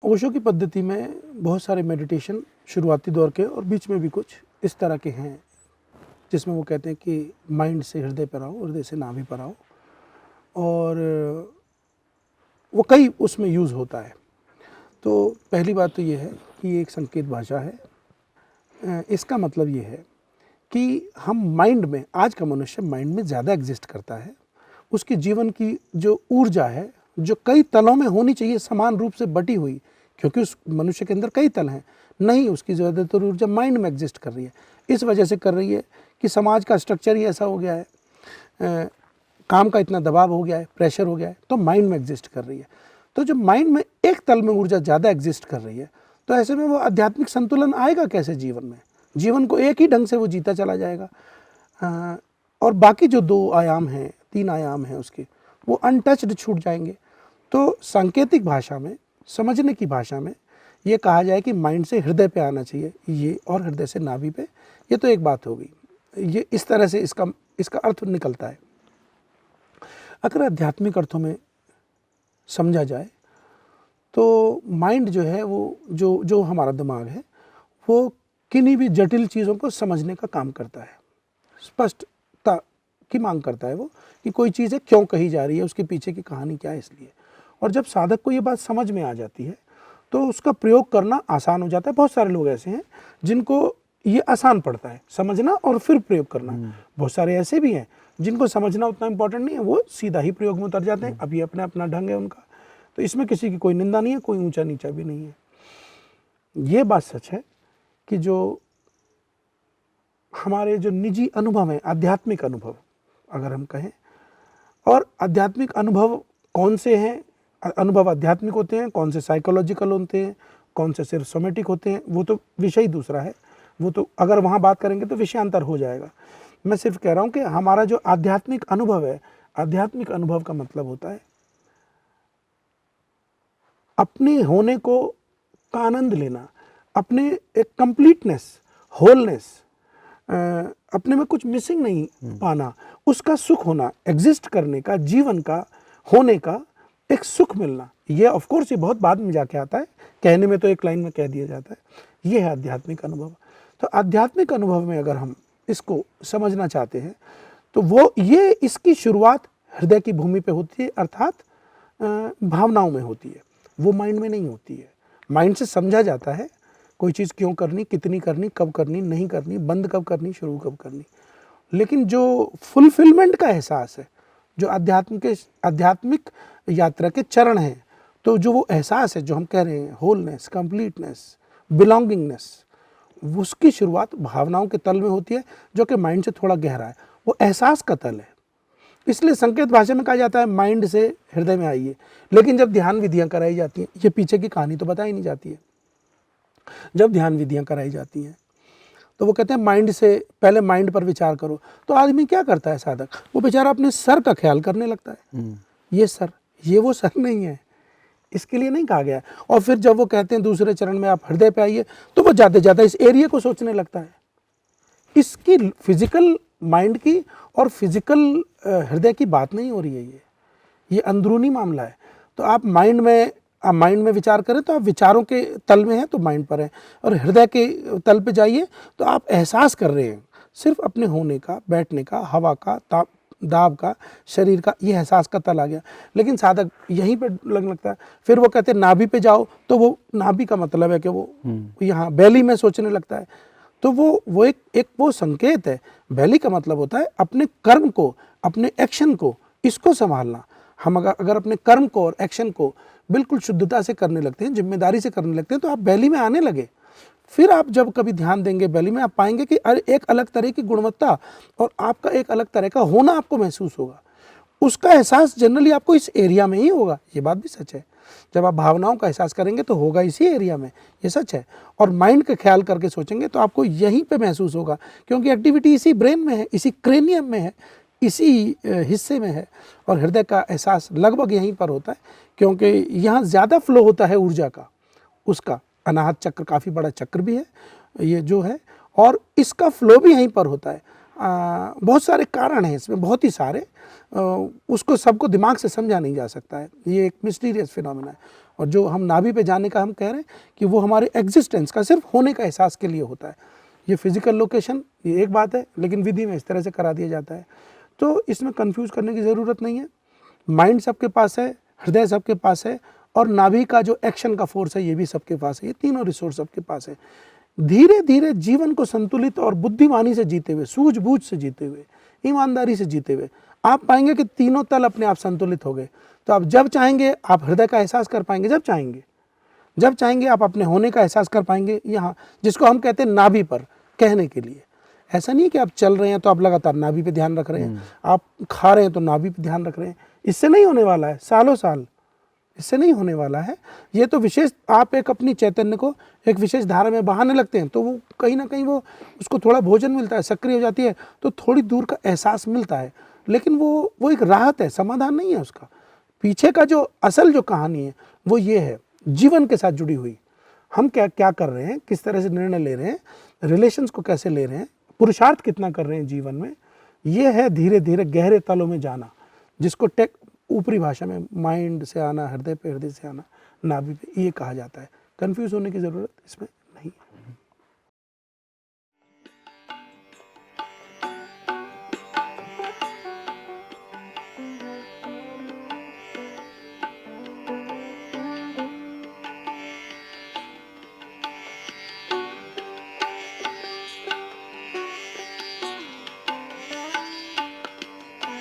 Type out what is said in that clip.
ओशो की पद्धति में बहुत सारे मेडिटेशन शुरुआती दौर के और बीच में भी कुछ इस तरह के हैं जिसमें वो कहते हैं कि माइंड से हृदय पर आओ, हृदय से नाभि पर आओ, और वो कई उसमें यूज़ होता है। तो पहली बात तो ये है कि ये एक संकेत भाषा है। इसका मतलब ये है कि हम माइंड में, आज का मनुष्य माइंड में ज़्यादा एग्जिस्ट करता है। उसके जीवन की जो ऊर्जा है, जो कई तलों में होनी चाहिए समान रूप से बटी हुई, क्योंकि उस मनुष्य के अंदर कई तल हैं, नहीं, उसकी ज़्यादातर ऊर्जा माइंड में एग्जिस्ट कर रही है। इस वजह से कर रही है कि समाज का स्ट्रक्चर ही ऐसा हो गया है, काम का इतना दबाव हो गया है, प्रेशर हो गया है, तो माइंड में एग्जिस्ट कर रही है। तो जब माइंड में एक तल में ऊर्जा ज़्यादा एग्जिस्ट कर रही है, तो ऐसे में वो आध्यात्मिक संतुलन आएगा कैसे जीवन में? जीवन को एक ही ढंग से वो जीता चला जाएगा, और बाकी जो 2 आयाम हैं, 3 आयाम हैं उसके, वो अनटच्ड छूट जाएंगे। तो सांकेतिक भाषा में, समझने की भाषा में ये कहा जाए कि माइंड से हृदय पे आना चाहिए ये, और हृदय से नाभि पे, ये तो एक बात हो गई। ये इस तरह से इसका अर्थ निकलता है। अगर आध्यात्मिक अर्थों में समझा जाए तो माइंड जो है वो जो हमारा दिमाग है, वो किन्हीं भी जटिल चीज़ों को समझने का काम करता है। स्पष्टता की मांग करता है वो, कि कोई चीज़ है क्यों कही जा रही है, उसके पीछे की कहानी क्या है, इसलिए। और जब साधक को ये बात समझ में आ जाती है तो उसका प्रयोग करना आसान हो जाता है। बहुत सारे लोग ऐसे हैं जिनको ये आसान पड़ता है समझना और फिर प्रयोग करना। बहुत सारे ऐसे भी हैं जिनको समझना उतना इम्पोर्टेंट नहीं है, वो सीधा ही प्रयोग में उतर जाते हैं। अभी अपना ढंग है उनका, तो इसमें किसी की कोई निंदा नहीं है, कोई ऊंचा नीचा भी नहीं है। ये बात सच है कि जो हमारे जो निजी अनुभव हैं, आध्यात्मिक अनुभव अगर हम कहें, और आध्यात्मिक अनुभव कौन से हैं, अनुभव आध्यात्मिक होते हैं, कौन से साइकोलॉजिकल होते हैं, कौन से सिर्फ सोमेटिक होते हैं, वो तो विषय ही दूसरा है। वो तो अगर वहाँ बात करेंगे तो विषयांतर हो जाएगा। मैं सिर्फ कह रहा हूँ कि हमारा जो आध्यात्मिक अनुभव है, आध्यात्मिक अनुभव का मतलब होता है अपने होने को का आनंद लेना, अपने एक कंप्लीटनेस, होलनेस, अपने में कुछ मिसिंग नहीं पाना, उसका सुख होना, एग्जिस्ट करने का, जीवन का, होने का एक सुख मिलना। ये ऑफ कोर्स ये बहुत बाद में जाके आता है, कहने में तो एक लाइन में कह दिया जाता है। ये है आध्यात्मिक अनुभव। तो आध्यात्मिक अनुभव में अगर हम इसको समझना चाहते हैं तो वो ये इसकी शुरुआत हृदय की भूमि पे होती है, अर्थात भावनाओं में होती है। वो माइंड में नहीं होती है। माइंड से समझा जाता है कोई चीज़ क्यों करनी, कितनी करनी, कब करनी, नहीं करनी, बंद कब करनी, शुरू कब करनी। लेकिन जो फुलफिलमेंट का एहसास है, जो आध्यात्मिक यात्रा के चरण हैं, तो जो वो एहसास है जो हम कह रहे हैं, होलनेस, कंप्लीटनेस, बिलोंगिंगनेस, उसकी शुरुआत भावनाओं के तल में होती है, जो कि माइंड से थोड़ा गहरा है। वो एहसास का तल है। इसलिए संकेत भाषा में कहा जाता है माइंड से हृदय में आइए। लेकिन जब ध्यान विधियां कराई जाती हैं, ये पीछे की कहानी तो बताई नहीं जाती है। जब ध्यान विधियां कराई जाती हैं तो वो कहते हैं माइंड से पहले माइंड पर विचार करो। तो आदमी क्या करता है साधक, वो बेचारा अपने सर का ख्याल करने लगता है। ये सर, ये वो सर नहीं है, इसके लिए नहीं कहा गया है। और फिर जब वो कहते हैं दूसरे चरण में आप हृदय पे आइए, तो वो जाते जाते इस एरिया को सोचने लगता है। इसकी फिजिकल माइंड की और फिजिकल हृदय की बात नहीं हो रही है, ये अंदरूनी मामला है। तो आप माइंड में विचार करें तो आप विचारों के तल में हैं तो माइंड पर हैं, और हृदय के तल पे जाइए तो आप एहसास कर रहे हैं सिर्फ अपने होने का, बैठने का, हवा का, दाब का, शरीर का, ये एहसास का तल आ गया। लेकिन साधक यहीं पे लगने लगता है। फिर वो कहते हैं नाभि पे जाओ, तो वो नाभि का मतलब है कि वो यहाँ बेली में सोचने लगता है। तो वो एक वो संकेत है। बेली का मतलब होता है अपने कर्म को, अपने एक्शन को, इसको संभालना। हम अगर अपने कर्म को और एक्शन को बिल्कुल शुद्धता से करने लगते हैं, जिम्मेदारी से करने लगते हैं, तो आप बेली में आने लगे। फिर आप जब कभी ध्यान देंगे बेली में, आप पाएंगे कि एक अलग तरह की गुणवत्ता और आपका एक अलग तरह का होना आपको महसूस होगा। उसका एहसास जनरली आपको इस एरिया में ही होगा। ये बात भी सच है। जब आप भावनाओं का एहसास करेंगे तो होगा इसी एरिया में, ये सच है। और माइंड का ख्याल करके सोचेंगे तो आपको यहीं पे महसूस होगा, क्योंकि एक्टिविटी इसी ब्रेन में है, इसी क्रेनियम में है, इसी हिस्से में है। और हृदय का एहसास लगभग यहीं पर होता है, क्योंकि यहाँ ज़्यादा फ्लो होता है ऊर्जा का। उसका अनाहत चक्र काफ़ी बड़ा चक्र भी है ये जो है, और इसका फ्लो भी यहीं पर होता है। बहुत सारे कारण हैं इसमें, बहुत ही सारे, उसको सबको दिमाग से समझा नहीं जा सकता है। ये एक मिस्टीरियस फिनोमेना है। और जो हम नाभि पे जाने का हम कह रहे हैं कि वो हमारे एग्जिस्टेंस का, सिर्फ होने का एहसास के लिए होता है। ये फिजिकल लोकेशन ये एक बात है, लेकिन विधि में इस तरह से करा दिया जाता है। तो इसमें कंफ्यूज करने की ज़रूरत नहीं है। माइंड सबके पास है, हृदय सबके पास है, और नाभि का जो एक्शन का फोर्स है ये भी सबके पास है। ये तीनों रिसोर्स सबके पास है। धीरे धीरे जीवन को संतुलित और बुद्धिमानी से जीते हुए, सूझबूझ से जीते हुए, ईमानदारी से जीते हुए आप पाएंगे कि तीनों तल अपने आप संतुलित हो गए। तो आप जब चाहेंगे आप हृदय का एहसास कर पाएंगे, जब चाहेंगे आप अपने होने का एहसास कर पाएंगे, यहाँ जिसको हम कहते हैं नाभि पर कहने के लिए। ऐसा नहीं कि आप चल रहे हैं तो आप लगातार नाभि पे ध्यान रख रहे हैं, आप खा रहे हैं तो नाभि पे ध्यान रख रहे हैं। इससे नहीं होने वाला है, सालों साल इससे नहीं होने वाला है। ये तो विशेष आप एक अपनी चैतन्य को एक विशेष धारा में बहाने लगते हैं तो वो कहीं ना कहीं वो उसको थोड़ा भोजन मिलता है, सक्रिय हो जाती है तो थोड़ी दूर का एहसास मिलता है, लेकिन वो एक राहत है, समाधान नहीं है उसका। पीछे का जो असल जो कहानी है वो ये है, जीवन के साथ जुड़ी हुई। हम क्या क्या कर रहे हैं, किस तरह से निर्णय ले रहे हैं, रिलेशंस को कैसे ले रहे हैं, पुरुषार्थ कितना कर रहे हैं जीवन में, ये है धीरे धीरे गहरे तलों में जाना, जिसको ऊपरी भाषा में माइंड से आना, हृदय पे, हृदय से आना, नाभि पे, ये कहा जाता है। कंफ्यूज होने की ज़रूरत इसमें